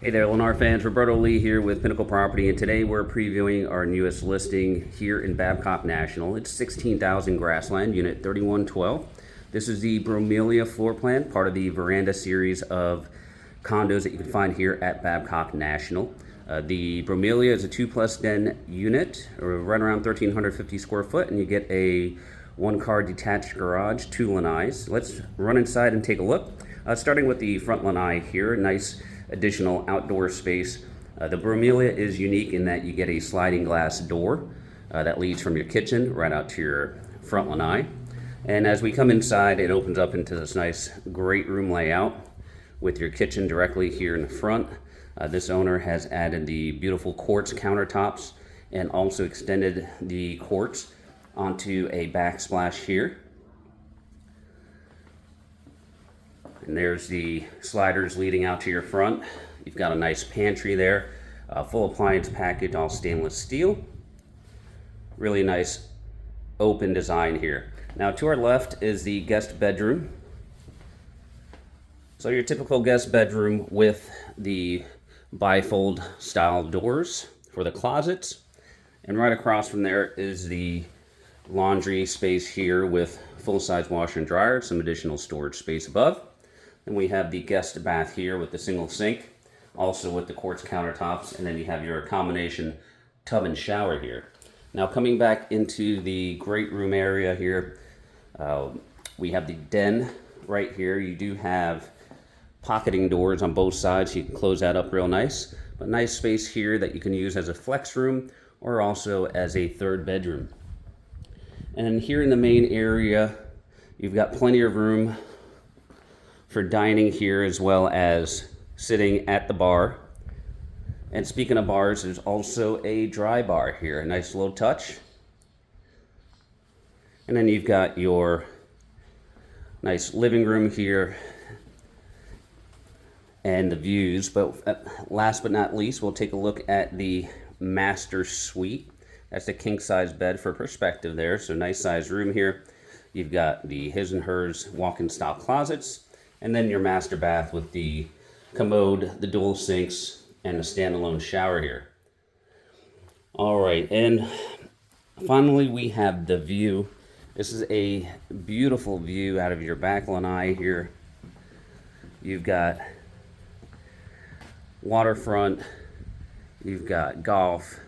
Hey there, Lennar fans. Roberto Lee here with Pinnacle Property, and today we're previewing our newest listing here in Babcock National. It's 16,000 Grassland, Unit 3112. This is the Bromelia floor plan, part of the Veranda series of condos that you can find here at Babcock National. The Bromelia is a 2+ den unit, or right around 1,350 square foot, and you get a one-car detached garage, 2 lanais. Let's run inside and take a look. Starting with the front lanai here, nice additional outdoor space. The Bromelia is unique in that you get a sliding glass door that leads from your kitchen right out to your front lanai. And as we come inside, it opens up into this nice great room layout with your kitchen directly here in the front. This owner has added the beautiful quartz countertops and also extended the quartz onto a backsplash here. And there's the sliders leading out to your front. You've got a nice pantry there, full appliance package, all stainless steel. Really nice open design here. Now to our left is the guest bedroom. So your typical guest bedroom with the bifold style doors for the closets. And right across from there is the laundry space here with full-size washer and dryer, some additional storage space above. And we have the guest bath here with the single sink, also with the quartz countertops, and then you have your combination tub and shower here. Now coming back into the great room area here, we have the den right here. You do have pocketing doors on both sides, so you can close that up real nice. But nice space here that you can use as a flex room or also as a third bedroom. And here in the main area, you've got plenty of room for dining here, as well as sitting at the bar. And speaking of bars, there's also a dry bar here, a nice low touch. And then you've got your nice living room here and the views. But last but not least, we'll take a look at the master suite. That's the king size bed for perspective there. So nice size room here. You've got the his and hers walk-in style closets, and then your master bath with the commode, the dual sinks, and a standalone shower here. All right, and finally we have the view. This is a beautiful view out of your back lanai here. You've got waterfront, you've got golf.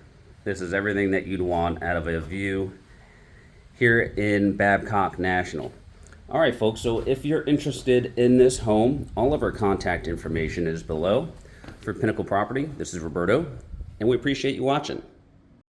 This is everything that you'd want out of a view here in Babcock National. All right, folks, so if you're interested in this home, all of our contact information is below. For Pinnacle Property, this is Roberto, and we appreciate you watching.